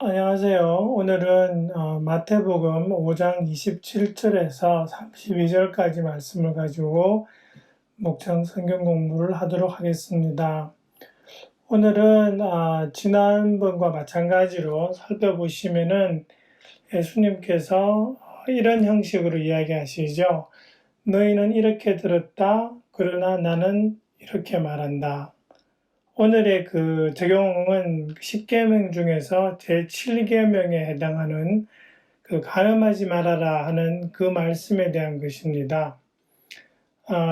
안녕하세요. 오늘은 마태복음 5장 27절에서 32절까지 말씀을 가지고 목장 성경 공부를 하도록 하겠습니다. 오늘은 지난번과 마찬가지로 살펴보시면은 예수님께서 이런 형식으로 이야기하시죠. 너희는 이렇게 들었다. 그러나 나는 이렇게 말한다. 오늘의 그 적용은 10계명 중에서 제7계명에 해당하는 그 간음하지 말아라 하는 그 말씀에 대한 것입니다.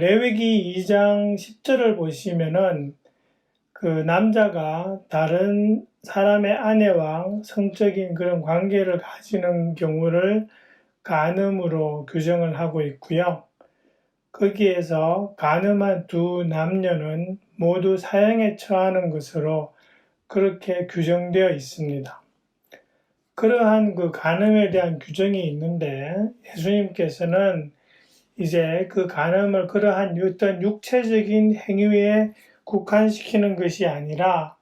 레위기 2장 10절을 보시면은 그 남자가 다른 사람의 아내와 성적인 그런 관계를 가지는 경우를 간음으로 규정을 하고 있고요. 거기에서 간음한 두 남녀는 모두 사형에 처하는 것으로 그렇게 규정되어 있습니다. 그러한 그 간음에 대한 규정이 있는데 예수님께서는 이제 그 간음을 그러한 어떤 육체적인 행위에 국한시키는 것이 아니라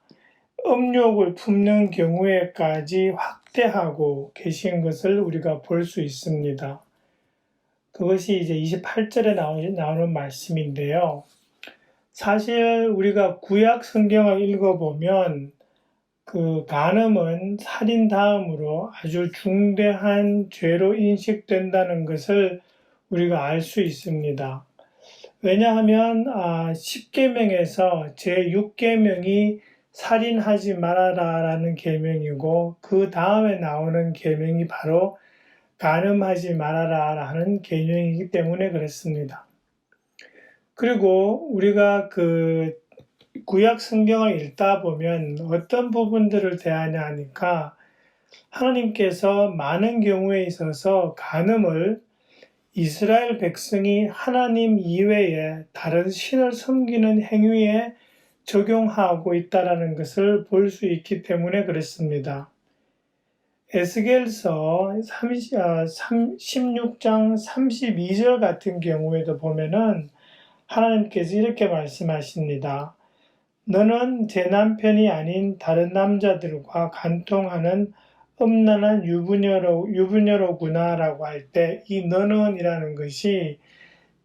음욕을 품는 경우에까지 확대하고 계신 것을 우리가 볼 수 있습니다. 그것이 이제 28절에 나오는 말씀인데요. 사실 우리가 구약 성경을 읽어보면 그 간음은 살인 다음으로 아주 중대한 죄로 인식된다는 것을 우리가 알 수 있습니다. 왜냐하면 10계명에서 제6계명이 살인하지 말아라라는 계명이고 그 다음에 나오는 계명이 바로 간음하지 말아라 하는 계명이기 때문에 그렇습니다. 그리고 우리가 그 구약 성경을 읽다 보면 어떤 부분들을 대하냐 하니까 하나님께서 많은 경우에 있어서 간음을 이스라엘 백성이 하나님 이외에 다른 신을 섬기는 행위에 적용하고 있다는 것을 볼 수 있기 때문에 그렇습니다. 에스겔서 16장 32절 같은 경우에도 보면은 하나님께서 이렇게 말씀하십니다. 너는 제 남편이 아닌 다른 남자들과 간통하는 음란한 유부녀로구나 라고 할 때 이 너는 이라는 것이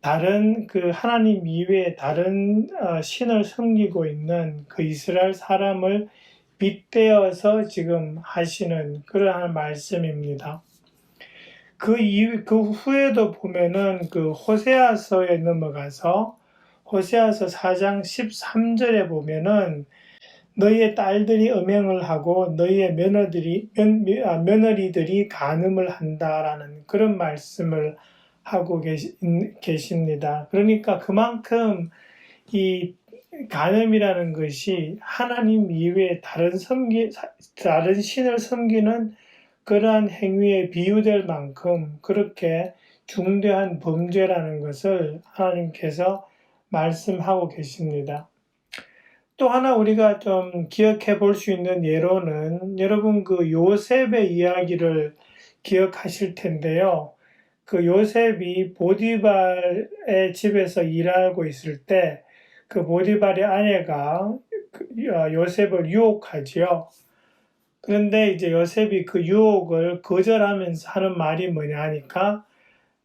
다른 그 하나님 이외에 다른 신을 섬기고 있는 그 이스라엘 사람을 빗대어서 지금 하시는 그러한 말씀입니다. 그 후에도 보면은 그 호세아서에 넘어가서 호세아서 4장 13절에 보면은 너희의 딸들이 음행을 하고 너희의 며느리들이 간음을 한다라는 그런 말씀을 하고 계십니다. 그러니까 그만큼 이 간음이라는 것이 하나님 이외에 다른 신을 섬기는 그러한 행위에 비유될 만큼 그렇게 중대한 범죄라는 것을 하나님께서 말씀하고 계십니다. 또 하나 우리가 좀 기억해 볼 수 있는 예로는 여러분 그 요셉의 이야기를 기억하실 텐데요. 그 요셉이 보디발의 집에서 일하고 있을 때 그 보디발의 아내가 요셉을 유혹하지요. 그런데 이제 요셉이 그 유혹을 거절하면서 하는 말이 뭐냐 하니까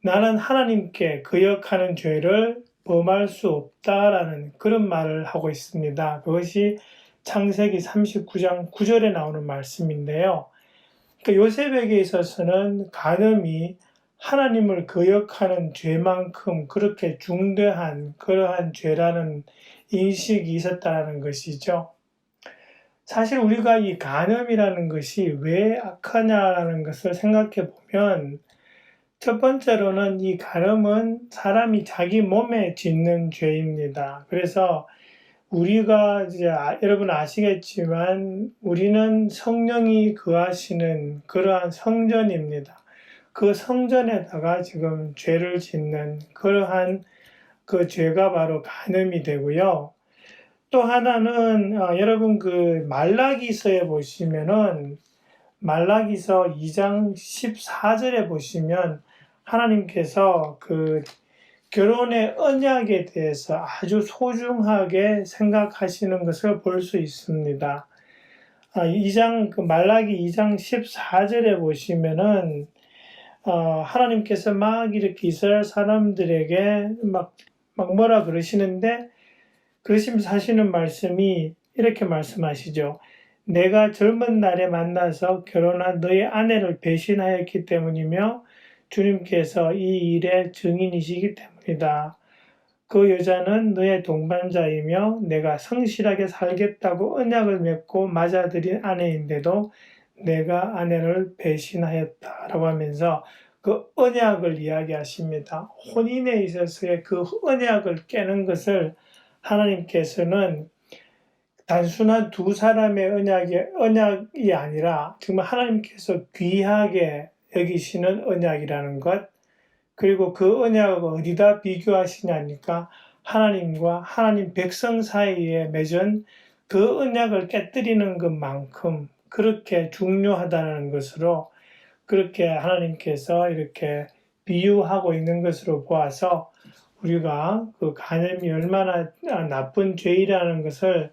나는 하나님께 거역하는 죄를 범할 수 없다라는 그런 말을 하고 있습니다. 그것이 창세기 39장 9절에 나오는 말씀인데요. 그러니까 요셉에게 있어서는 간음이 하나님을 거역하는 죄만큼 그렇게 중대한 그러한 죄라는 인식이 있었다는 것이죠. 사실 우리가 이 간음이라는 것이 왜 악하냐라는 것을 생각해 보면 첫 번째로는 이 간음은 사람이 자기 몸에 짓는 죄입니다. 그래서 우리가 이제 여러분 아시겠지만 우리는 성령이 거하시는 그러한 성전입니다. 그 성전에다가 지금 죄를 짓는 그러한 그 죄가 바로 간음이 되고요. 또 하나는 여러분 그 말라기서에 보시면은 말라기서 2장 14절에 보시면 하나님께서 그 결혼의 언약에 대해서 아주 소중하게 생각하시는 것을 볼 수 있습니다. 말라기 2장 14절에 보시면은, 하나님께서 막 이렇게 이스라엘 사람들에게 막 뭐라 그러시는데, 그러시면서 하시는 말씀이 이렇게 말씀하시죠. 내가 젊은 날에 만나서 결혼한 너의 아내를 배신하였기 때문이며 주님께서 이 일의 증인이시기 때문이다. 그 여자는 너의 동반자이며 내가 성실하게 살겠다고 언약을 맺고 맞아들인 아내인데도 내가 아내를 배신하였다라고 하면서 그 언약을 이야기하십니다. 혼인에 있어서의 그 언약을 깨는 것을 하나님께서는 단순한 두 사람의 언약이 아니라 정말 하나님께서 귀하게 여기시는 언약이라는 것, 그리고 그 언약을 어디다 비교하시냐니까 하나님과 하나님 백성 사이에 맺은 그 언약을 깨뜨리는 것만큼 그렇게 중요하다는 것으로 그렇게 하나님께서 이렇게 비유하고 있는 것으로 보아서 우리가 그 간음이 얼마나 나쁜 죄이라는 것을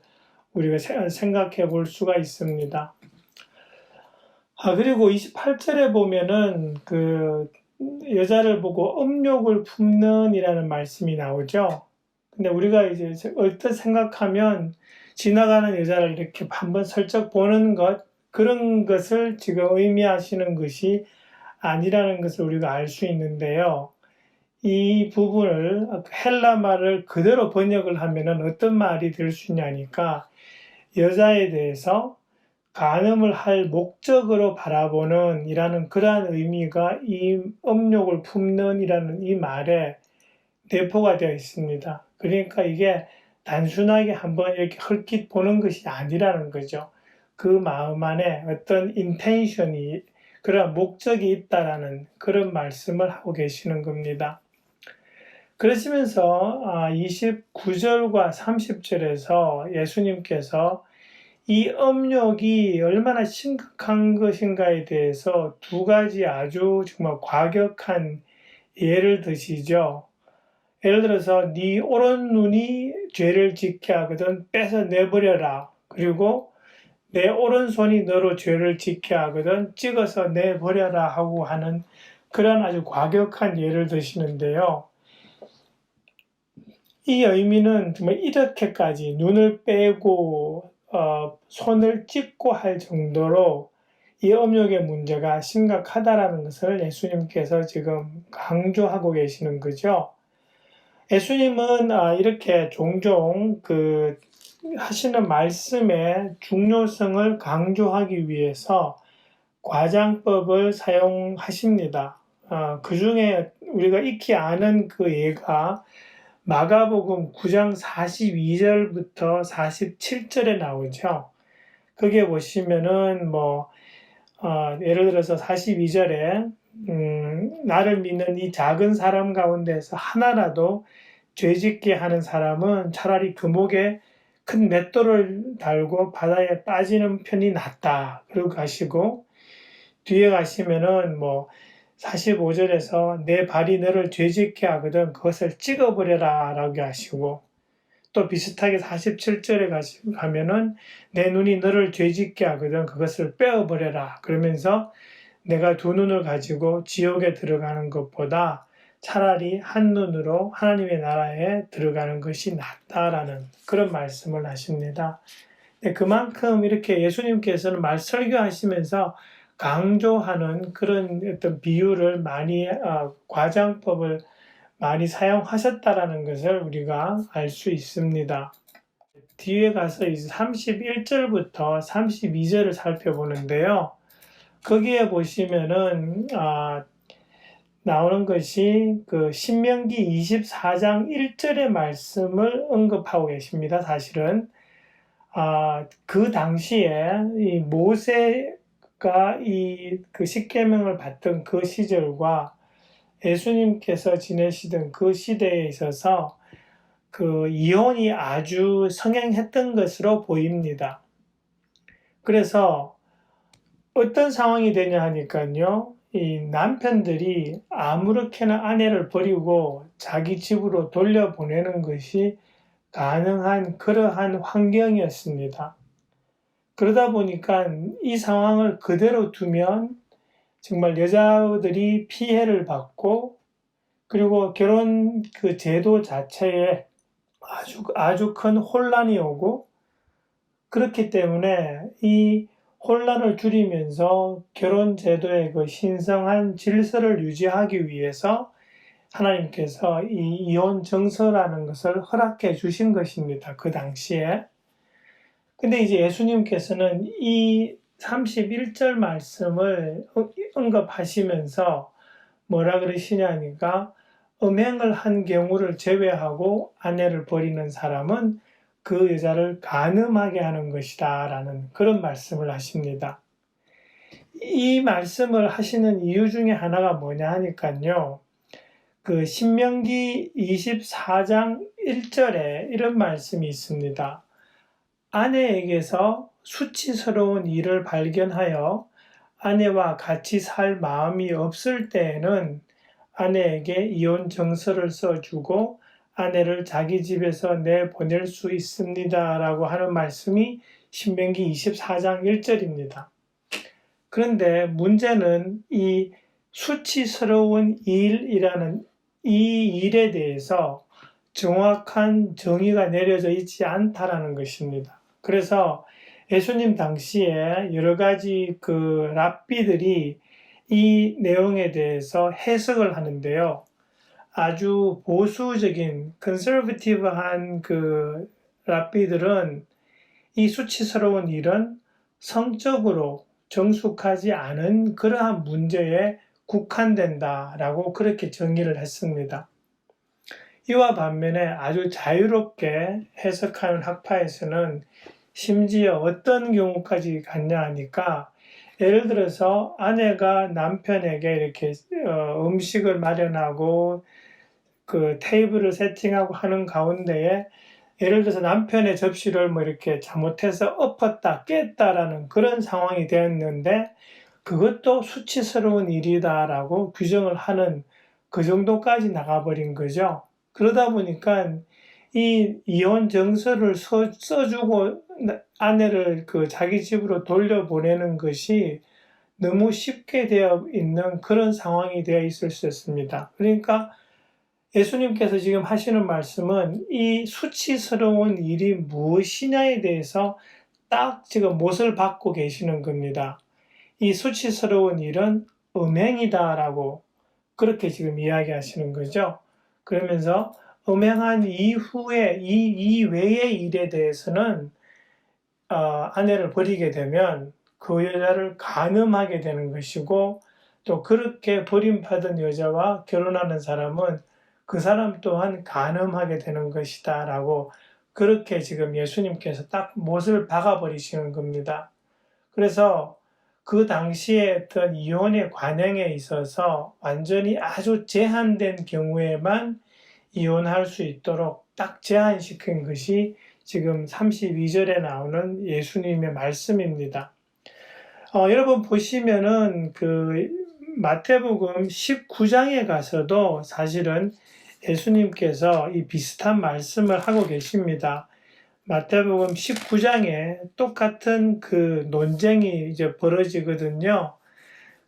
우리가 생각해 볼 수가 있습니다. 그리고 28절에 보면은 그 여자를 보고 음욕을 품는 이라는 말씀이 나오죠. 근데 우리가 이제 얼핏 생각하면 지나가는 여자를 이렇게 한번 슬쩍 보는 것, 그런 것을 지금 의미하시는 것이 아니라는 것을 우리가 알 수 있는데요. 이 부분을 헬라 말을 그대로 번역을 하면은 어떤 말이 될 수 있냐니까 여자에 대해서 간음을 할 목적으로 바라보는 이라는 그러한 의미가 이 음욕을 품는 이라는 이 말에 내포가 되어 있습니다. 그러니까 이게 단순하게 한번 이렇게 헐깃 보는 것이 아니라는 거죠. 그 마음 안에 어떤 인텐션이, 그런 목적이 있다라는 그런 말씀을 하고 계시는 겁니다. 그러시면서 29절과 30절에서 예수님께서 이 음욕이 얼마나 심각한 것인가에 대해서 두 가지 아주 정말 과격한 예를 드시죠. 예를 들어서 네 오른눈이 죄를 짓게 하거든 빼서 내버려라. 그리고 내 오른손이 너로 죄를 짓게 하거든 찍어서 내버려라 하고 하는 그런 아주 과격한 예를 드시는데요. 이 의미는 정말 이렇게까지 눈을 빼고 손을 찢고 할 정도로 이 음욕의 문제가 심각하다라는 것을 예수님께서 지금 강조하고 계시는 거죠. 예수님은 이렇게 종종 하시는 말씀의 중요성을 강조하기 위해서 과장법을 사용하십니다. 그 중에 우리가 익히 아는 그 예가 마가복음 9장 42절부터 47절에 나오죠. 거기에 보시면은 예를 들어서 42절에 나를 믿는 이 작은 사람 가운데서 하나라도 죄짓게 하는 사람은 차라리 금옥에 큰 맷돌을 달고 바다에 빠지는 편이 낫다. 그러고 가시고 뒤에 가시면은 45절에서 내 발이 너를 죄짓게 하거든 그것을 찍어버려라 라고 하시고 또 비슷하게 47절에 가면은 내 눈이 너를 죄짓게 하거든 그것을 빼어버려라 그러면서 내가 두 눈을 가지고 지옥에 들어가는 것보다 차라리 한 눈으로 하나님의 나라에 들어가는 것이 낫다라는 그런 말씀을 하십니다. 그만큼 이렇게 예수님께서는 말 설교하시면서 강조하는 그런 어떤 비유를 많이 과장법을 많이 사용하셨다라는 것을 우리가 알 수 있습니다. 뒤에 가서 이제 31절부터 32절을 살펴보는데요. 거기에 보시면은 나오는 것이 그 신명기 24장 1절의 말씀을 언급하고 계십니다. 사실은 그 당시에 이 모세가 그 십계명을 받던 그 시절과 예수님께서 지내시던 그 시대에 있어서 그 이혼이 아주 성행했던 것으로 보입니다. 그래서 어떤 상황이 되냐 하니까요. 이 남편들이 아무렇게나 아내를 버리고 자기 집으로 돌려보내는 것이 가능한 그러한 환경이었습니다. 그러다 보니까 이 상황을 그대로 두면 정말 여자들이 피해를 받고, 그리고 결혼 그 제도 자체에 아주 큰 혼란이 오고, 그렇기 때문에 이 혼란을 줄이면서 결혼 제도의 그 신성한 질서를 유지하기 위해서 하나님께서 이 이혼 정서라는 것을 허락해 주신 것입니다. 그 당시에. 근데 이제 예수님께서는 이 31절 말씀을 언급하시면서 뭐라 그러시냐니까, 음행을 한 경우를 제외하고 아내를 버리는 사람은 그 여자를 간음하게 하는 것이다 라는 그런 말씀을 하십니다. 이 말씀을 하시는 이유 중에 하나가 뭐냐 하니까요, 그 신명기 24장 1절에 이런 말씀이 있습니다. 아내에게서 수치스러운 일을 발견하여 아내와 같이 살 마음이 없을 때에는 아내에게 이혼 정서를 써주고 아내를 자기 집에서 내보낼 수 있습니다 라고 하는 말씀이 신명기 24장 1절입니다. 그런데 문제는 이 수치스러운 일이라는 이 일에 대해서 정확한 정의가 내려져 있지 않다라는 것입니다. 그래서 예수님 당시에 여러 가지 그 랍비들이 이 내용에 대해서 해석을 하는데요. 아주 보수적인 컨서버티브한 그 랍비들은 이 수치스러운 일은 성적으로 정숙하지 않은 그러한 문제에 국한된다라고 그렇게 정의를 했습니다. 이와 반면에 아주 자유롭게 해석하는 학파에서는 심지어 어떤 경우까지 갔냐 하니까, 예를 들어서 아내가 남편에게 이렇게 음식을 마련하고 그 테이블을 세팅하고 하는 가운데에 예를 들어서 남편의 접시를 뭐 이렇게 잘못해서 엎었다 깼다라는 그런 상황이 되었는데, 그것도 수치스러운 일이다라고 규정을 하는 그 정도까지 나가버린 거죠. 그러다 보니까 이 이혼 정서를 써주고 아내를 그 자기 집으로 돌려보내는 것이 너무 쉽게 되어 있는 그런 상황이 되어 있을 수 있습니다. 그러니까 예수님께서 지금 하시는 말씀은 이 수치스러운 일이 무엇이냐에 대해서 딱 지금 못을 박고 계시는 겁니다. 이 수치스러운 일은 음행이다라고 그렇게 지금 이야기하시는 거죠. 그러면서 음행한 이후에 이 이외의 일에 대해서는 아내를 버리게 되면 그 여자를 간음하게 되는 것이고, 또 그렇게 버림받은 여자와 결혼하는 사람은 그 사람 또한 간음하게 되는 것이다 라고 그렇게 지금 예수님께서 딱 못을 박아버리시는 겁니다. 그래서 그 당시에 어떤 이혼의 관행에 있어서 완전히 아주 제한된 경우에만 이혼할 수 있도록 딱 제한시킨 것이 지금 32절에 나오는 예수님의 말씀입니다. 여러분 보시면은 그 마태복음 19장에 가서도 사실은 예수님께서 이 비슷한 말씀을 하고 계십니다. 마태복음 19장에 똑같은 그 논쟁이 이제 벌어지거든요.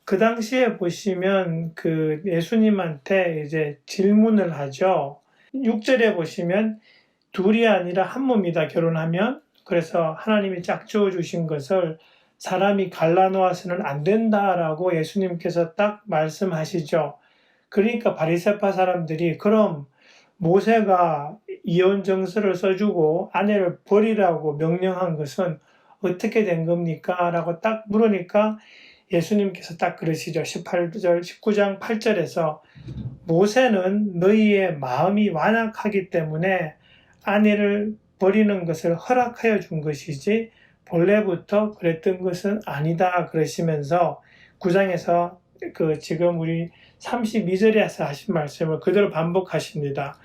그 당시에 보시면 그 예수님한테 이제 질문을 하죠. 6절에 보시면 둘이 아니라 한 몸이다 결혼하면, 그래서 하나님이 짝지어 주신 것을 사람이 갈라놓아서는 안 된다라고 예수님께서 딱 말씀하시죠. 그러니까 바리새파 사람들이 그럼 모세가 이혼 정서를 써주고 아내를 버리라고 명령한 것은 어떻게 된 겁니까? 라고 딱 물으니까 예수님께서 딱 그러시죠. 19장 8절에서 모세는 너희의 마음이 완악하기 때문에 아내를 버리는 것을 허락하여 준 것이지 본래부터 그랬던 것은 아니다 그러시면서 9장에서 그 지금 우리 32절에서 하신 말씀을 그대로 반복하십니다.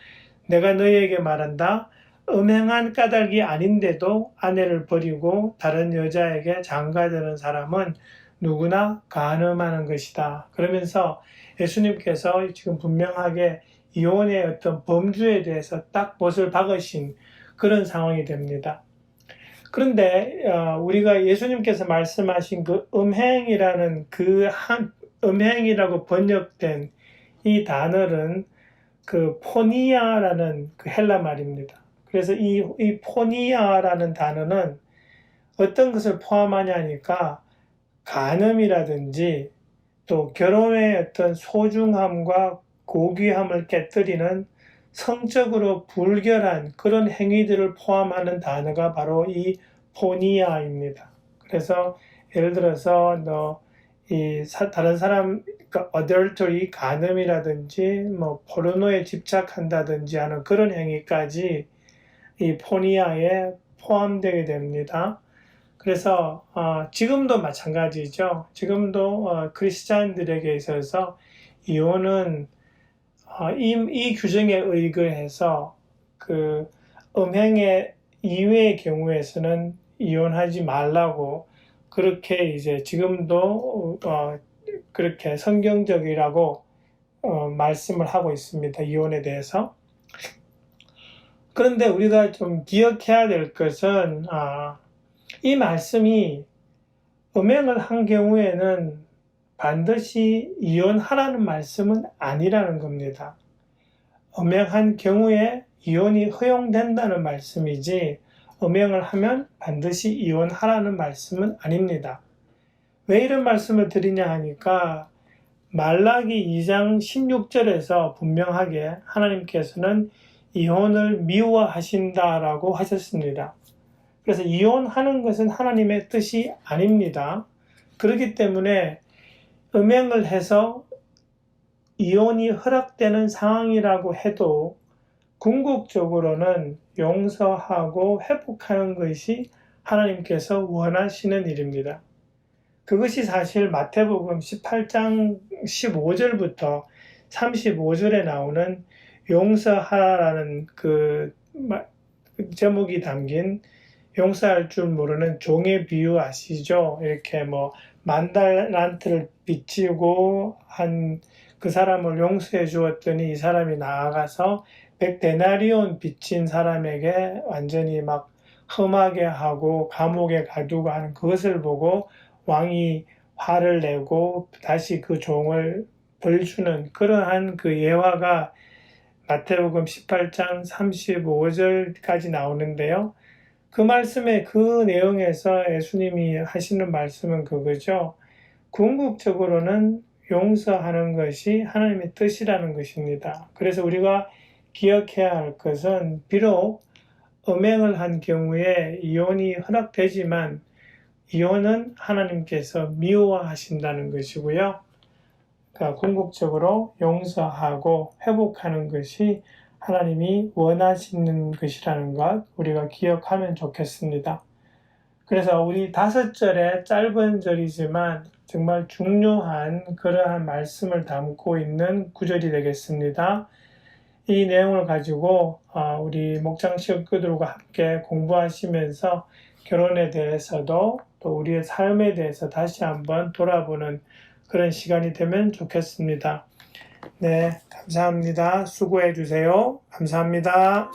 내가 너희에게 말한다. 음행한 까닭이 아닌데도 아내를 버리고 다른 여자에게 장가드는 사람은 누구나 간음하는 것이다. 그러면서 예수님께서 지금 분명하게 이혼의 어떤 범주에 대해서 딱 못을 박으신 그런 상황이 됩니다. 그런데 우리가 예수님께서 말씀하신 그 음행이라는 음행이라고 번역된 이 단어는 그 포니아라는 그 헬라 말입니다. 그래서 이 포니아라는 단어는 어떤 것을 포함하냐니까 간음이라든지 또 결혼의 어떤 소중함과 고귀함을 깨뜨리는 성적으로 불결한 그런 행위들을 포함하는 단어가 바로 이 포니아입니다. 그래서 예를 들어서 다른 사람 그러니까 adultery, 간음이라든지 뭐 포르노에 집착한다든지 하는 그런 행위까지 이 포니아에 포함되게 됩니다. 그래서 지금도 마찬가지죠. 지금도 크리스찬들에게 있어서 이혼은 이 규정에 의거해서 그 음행의 이외의 경우에서는 이혼하지 말라고 그렇게 이제 지금도 그렇게 성경적이라고 말씀을 하고 있습니다. 이혼에 대해서. 그런데 우리가 좀 기억해야 될 것은 이 말씀이 음행을 한 경우에는 반드시 이혼하라는 말씀은 아니라는 겁니다. 음행한 경우에 이혼이 허용된다는 말씀이지 음행을 하면 반드시 이혼하라는 말씀은 아닙니다. 왜 이런 말씀을 드리냐 하니까 말라기 2장 16절에서 분명하게 하나님께서는 이혼을 미워하신다라고 하셨습니다. 그래서 이혼하는 것은 하나님의 뜻이 아닙니다. 그렇기 때문에 음행을 해서 이혼이 허락되는 상황이라고 해도 궁극적으로는 용서하고 회복하는 것이 하나님께서 원하시는 일입니다. 그것이 사실 마태복음 18장 15절부터 35절에 나오는 용서하라는 그 제목이 담긴 용서할 줄 모르는 종의 비유 아시죠? 이렇게 뭐 10,000달란트를 빚지고 한 그 사람을 용서해 주었더니 이 사람이 나아가서 100데나리온 빚진 사람에게 완전히 막 험하게 하고 감옥에 가두고 하는 그것을 보고 왕이 화를 내고 다시 그 종을 벌주는 그러한 그 예화가 마태복음 18장 35절까지 나오는데요. 그 말씀의 그 내용에서 예수님이 하시는 말씀은 그거죠. 궁극적으로는 용서하는 것이 하나님의 뜻이라는 것입니다. 그래서 우리가 기억해야 할 것은 비록 음행을 한 경우에 이혼이 허락되지만 이혼은 하나님께서 미워하신다는 것이고요. 그러니까 궁극적으로 용서하고 회복하는 것이 하나님이 원하시는 것이라는 것 우리가 기억하면 좋겠습니다. 그래서 우리 5절의 짧은 절이지만 정말 중요한 그러한 말씀을 담고 있는 구절이 되겠습니다. 이 내용을 가지고 우리 목장 식구들과 함께 공부하시면서 결혼에 대해서도 또 우리의 삶에 대해서 다시 한번 돌아보는 그런 시간이 되면 좋겠습니다. 네, 감사합니다. 수고해 주세요. 감사합니다.